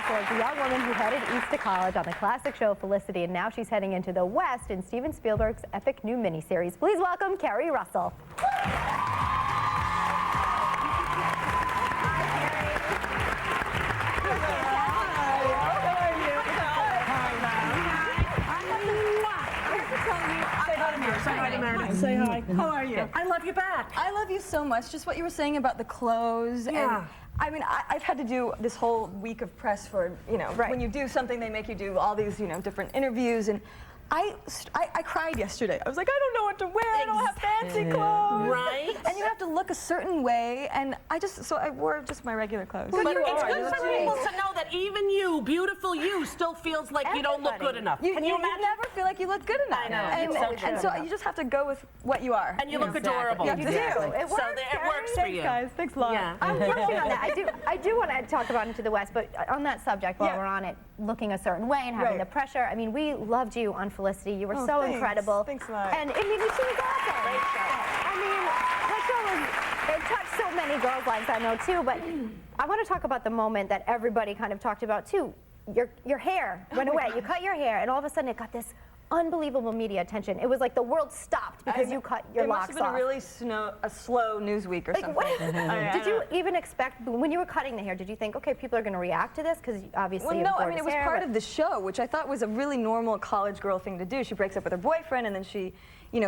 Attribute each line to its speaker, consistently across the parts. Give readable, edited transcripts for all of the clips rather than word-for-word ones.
Speaker 1: Russell is a young woman who headed east to college on the classic show Felicity, and now she's heading into the West in Steven Spielberg's epic new miniseries. Please welcome Keri Russell.
Speaker 2: Say hi. How are you? I love you back.
Speaker 3: I love you so much. Just what you were saying about the clothes.
Speaker 2: Yeah.
Speaker 3: And I mean, I've had to do this whole week of press for, when you do something, they make you do all these, different interviews. And I cried yesterday. I was like, I don't know what to wear. I don't have fancy clothes.
Speaker 2: Right.
Speaker 3: And you have to look a certain way. And so I wore just my regular clothes.
Speaker 2: But it's good for people to know that even you, beautiful you, still feels like you don't look good enough.
Speaker 3: You never feel like you look good enough.
Speaker 2: I know.
Speaker 3: And so you just have to go with what you are.
Speaker 2: And you look adorable.
Speaker 3: You do.
Speaker 1: It works,
Speaker 2: it works for you.
Speaker 3: Thanks, guys. Thanks a lot.
Speaker 2: Yeah.
Speaker 1: I'm working on that. I do want to talk about Into the West, but on that subject, while we're on it, looking a certain way and having the pressure. I mean, we loved you on Felicity. You were so incredible.
Speaker 3: Thanks a lot.
Speaker 1: And I mean, she was awesome.
Speaker 2: Great show.
Speaker 1: I mean, that show it touched so many girls' lives, I know too. But I want to talk about the moment that everybody kind of talked about too. Your hair went away. You cut your hair, and all of a sudden it got this unbelievable media attention. It was like the world stopped because you cut your locks off.
Speaker 3: It must have been a really a slow news week or something.
Speaker 1: Did you even expect, when you were cutting the hair, did you think, okay, people are going to react to this? Because obviously
Speaker 3: well, no, I mean, it was part of the show, which I thought was a really normal college girl thing to do. She breaks up with her boyfriend, and then she,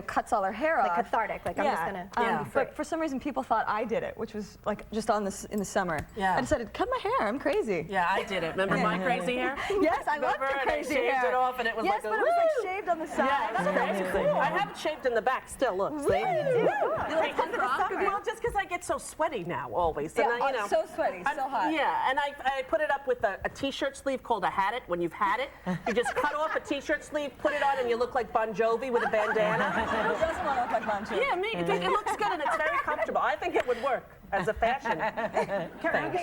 Speaker 3: cuts all her hair off.
Speaker 1: Like cathartic, like I'm just going to be free.
Speaker 3: But for some reason, people thought I did it, which was like just in the summer.
Speaker 2: Yeah.
Speaker 3: I decided, cut my hair, I'm crazy.
Speaker 2: Yeah, I did it. Remember my crazy hair?
Speaker 3: Yes, I loved your crazy hair.
Speaker 2: I shaved it off, and it was
Speaker 3: yes,
Speaker 2: like a
Speaker 3: but it was like shaved on the side.
Speaker 2: Yeah, that's crazy. Cool. I haven't shaved in the back still, look.
Speaker 3: Really?
Speaker 2: See?
Speaker 3: You like
Speaker 2: Well, just because I get so sweaty now, always.
Speaker 3: Yeah,
Speaker 2: And I,
Speaker 3: so sweaty, so hot.
Speaker 2: Yeah, and I put it up with a t-shirt sleeve called a hat it. When you've had it, you just cut off a t-shirt sleeve, put it on, and you look like Bon Jovi with a bandana.
Speaker 3: Who doesn't want to look like Bon Jovi?
Speaker 2: Yeah, me. It looks good, and it's very comfortable. I think it would work as a fashion thing.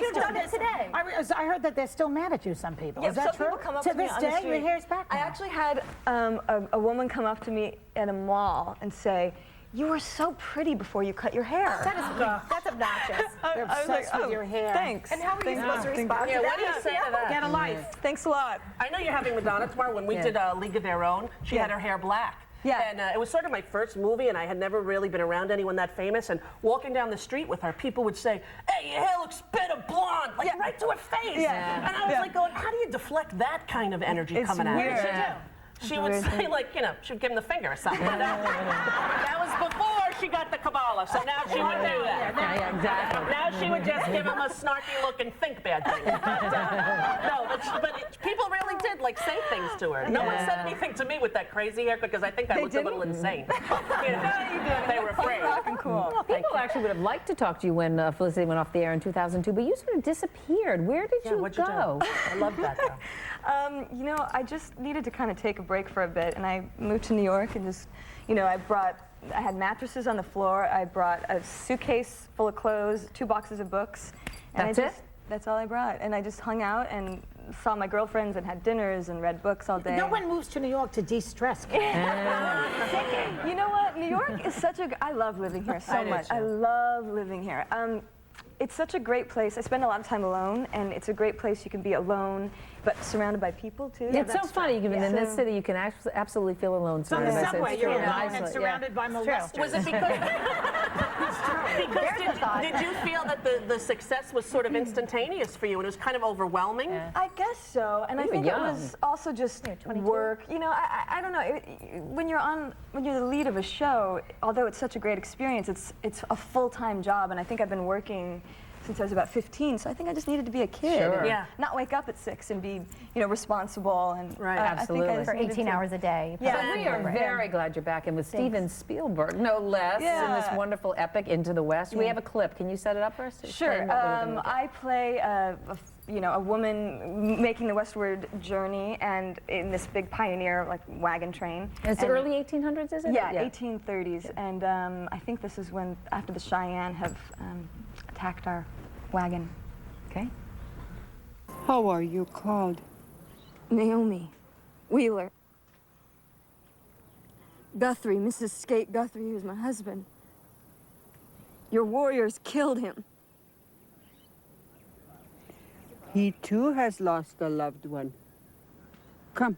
Speaker 1: You done it today.
Speaker 4: I heard that they're still mad at you, some people.
Speaker 3: Yeah,
Speaker 4: Is that
Speaker 3: some
Speaker 4: true?
Speaker 3: people come up
Speaker 4: to
Speaker 3: to me
Speaker 4: this
Speaker 3: on the
Speaker 4: day,
Speaker 3: street.
Speaker 4: your hair's back now.
Speaker 3: I actually had a woman come up to me at a mall and say, "You were so pretty before you cut your hair."
Speaker 1: That's obnoxious.
Speaker 4: They're obsessed with your hair.
Speaker 3: Thanks.
Speaker 1: And how are you supposed to respond
Speaker 2: Yeah,
Speaker 1: to
Speaker 2: what
Speaker 1: that?
Speaker 2: do you say to that?
Speaker 4: Get a life.
Speaker 3: Thanks a lot.
Speaker 2: I know you're having Madonna tomorrow. When we did League of Their Own, she had her hair black.
Speaker 3: Yeah.
Speaker 2: And it was sort of my first movie, and I had never really been around anyone that famous. And walking down the street with her, people would say, "Hey, your hair looks better blonde," like right to her face.
Speaker 3: Yeah.
Speaker 2: And I was like going, how do you deflect that kind of energy
Speaker 3: It's
Speaker 2: coming
Speaker 3: weird.
Speaker 2: out? She would say, like, she would give him the finger or something. That was before she got the Kabbalah, so now she would do that.
Speaker 4: Yeah, exactly.
Speaker 2: Now she would just give him a snarky look and think bad things. But people really did say things to her. No one said anything to me with that crazy hair because I think I looked a little insane. They were afraid.
Speaker 3: Cool.
Speaker 5: Well, people actually would have liked to talk to you when Felicity went off the air in 2002, but you sort of disappeared. Where did you
Speaker 2: what'd you
Speaker 5: go?
Speaker 2: do? I love that though.
Speaker 3: I just needed to kind of take a break for a bit, and I moved to New York and just, I had mattresses on the floor. I brought a suitcase full of clothes, 2 boxes of books. And
Speaker 5: That's it?
Speaker 3: That's all I brought. And I just hung out and saw my girlfriends and had dinners and read books all day.
Speaker 4: No one moves to New York to de-stress.
Speaker 3: You know what? New York is I love living here so much. I love living here. It's such a great place. I spend a lot of time alone, and it's a great place you can be alone, but surrounded by people, too.
Speaker 5: It's so funny, even in this city, you can absolutely feel alone.
Speaker 4: On the
Speaker 5: surrounded by
Speaker 4: subway,
Speaker 5: it's
Speaker 4: you're
Speaker 5: true.
Speaker 4: alone and surrounded by molesters.
Speaker 2: Was it because did you feel that the success was sort of instantaneous for you and it was kind of overwhelming?
Speaker 5: Yeah.
Speaker 3: I guess so, and I
Speaker 5: You were
Speaker 3: think
Speaker 5: young.
Speaker 3: it was also just
Speaker 1: 22.
Speaker 3: work. I don't know. When you're the lead of a show, although it's such a great experience, it's a full-time job, and I think I've been working since I was about 15, so I think I just needed to be a kid.
Speaker 5: Sure.
Speaker 3: And
Speaker 2: Yeah.
Speaker 3: not wake up at 6 and be, responsible and
Speaker 2: Right.
Speaker 5: Absolutely.
Speaker 3: I think I
Speaker 1: For
Speaker 3: just needed
Speaker 1: 18
Speaker 3: to-
Speaker 1: hours a day.
Speaker 3: Yeah.
Speaker 5: So we are very glad you're back, and with Steven Spielberg, no less, in this
Speaker 3: Yeah.
Speaker 5: wonderful epic Into the West. We have a clip. Can you set it up for us?
Speaker 3: Sure.
Speaker 5: Explain what we're looking at.
Speaker 3: I play a woman making the westward journey, and in this big pioneer wagon train.
Speaker 5: It's the early 1800s, is it?
Speaker 3: Yeah, 1830s, and I think this is after the Cheyenne have attacked our wagon.
Speaker 5: Okay.
Speaker 6: How are you called?
Speaker 3: Naomi Wheeler. Guthrie, Mrs. Skate Guthrie, who's my husband. Your warriors killed him.
Speaker 6: He too has lost a loved one. Come.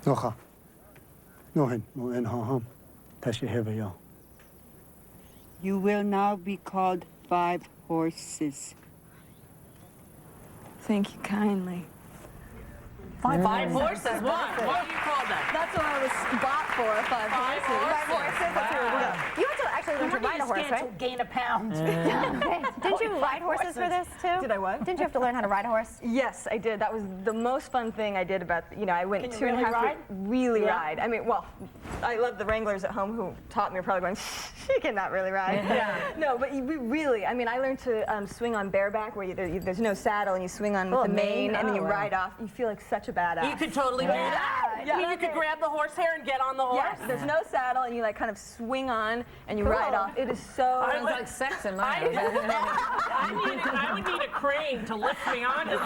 Speaker 7: Nocha. Nohin, no en ha-ham. Tashi hevayo.
Speaker 6: You will now be called 5 horses.
Speaker 3: Thank you kindly.
Speaker 2: Five horses? What? What do you call that?
Speaker 3: That's what I was bought for, 5 horses.
Speaker 1: Five horses. That's really good. You had to actually learn to ride a horse, right?
Speaker 4: Gain a pound.
Speaker 1: Didn't you ride horses for this too?
Speaker 3: Did I what?
Speaker 1: Didn't you have to learn how to ride a horse?
Speaker 3: Yes, I did. That was the most fun thing I did about, I went
Speaker 4: Can you
Speaker 3: 2.5
Speaker 4: really ride?
Speaker 3: really ride. I mean, well, I love the wranglers at home who taught me are probably going, she cannot really ride.
Speaker 2: Yeah.
Speaker 3: No, but we really, I mean, I learned to swing on bareback where there's no saddle and you swing on with the mane and then you ride off. You feel like such a badass.
Speaker 2: You could totally do that.
Speaker 3: Yeah.
Speaker 2: I mean, you could grab the horsehair and get on the horse.
Speaker 3: Yes, there's no saddle and you like kind of swing on and you ride off. It is so...
Speaker 5: Sounds like sex in my house.
Speaker 2: I would need a crane to lift me on. They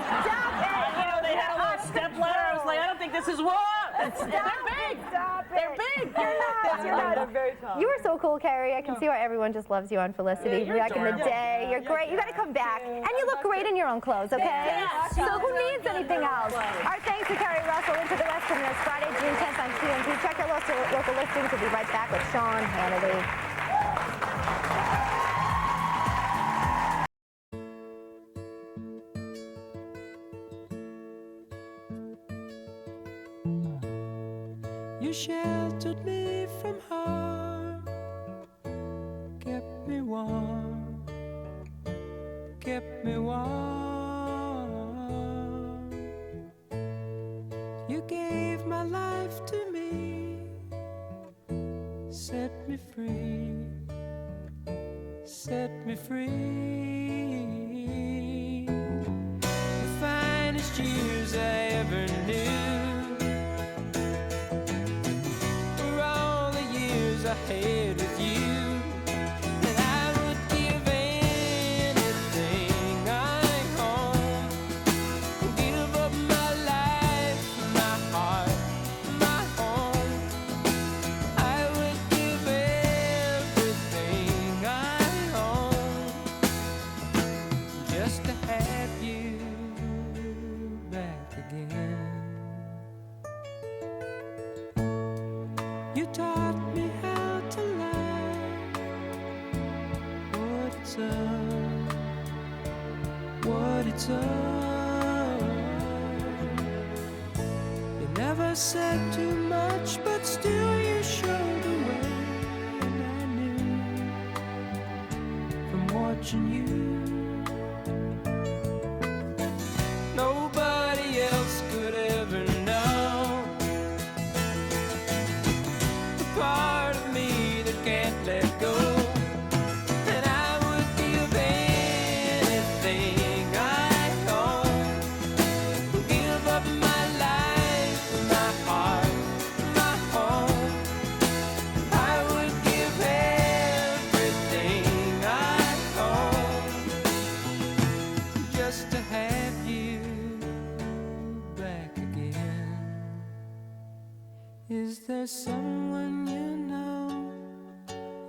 Speaker 2: had a little step ladder. I was like, I don't think this is what. They're big.
Speaker 1: Stop it.
Speaker 2: They're big.
Speaker 1: You're not.
Speaker 3: They're very tall.
Speaker 1: You were so cool, Keri. I can see why everyone just loves you on Felicity.
Speaker 2: Yeah, you're
Speaker 1: back in the
Speaker 2: adorable.
Speaker 1: day. You're great. You got to come back. And you look great in your own clothes, okay? So who needs anything else? Our thanks to Keri Russell. Into the West premieres Friday, June 10th on TNT. Check your local listings. We'll be right back with Sean Hannity.
Speaker 8: You sheltered me from harm, kept me warm, kept me warm. You gave my life to me, set me free, set me free. The finest years I ever knew. I had with you, and I would give anything I own, give up my life, my heart, my home. I would give everything I own just to have you back again. You taught me how to love, what it's up. You never said too much, but still you showed the way, and I knew from watching you. Nobody else could ever know the part of me that can't let go. And I would give anything I own, give up my life, my heart, my home. I would give everything I own just to have you back again. Is there someone you know,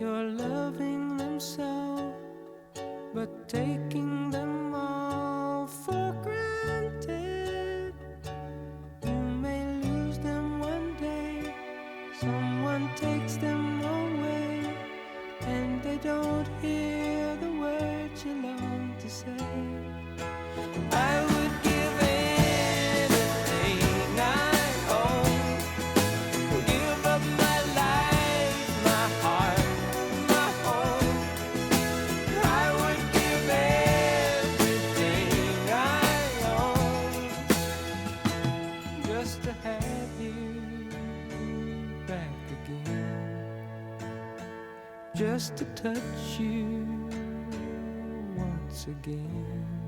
Speaker 8: you're loving them so, but taking them all for granted? You may lose them one day, someone takes them away, and they don't hear the words you long to say. I would give anything I own, give up my life, my heart, my home. I would give everything I own just to have you back again, just to touch you once again.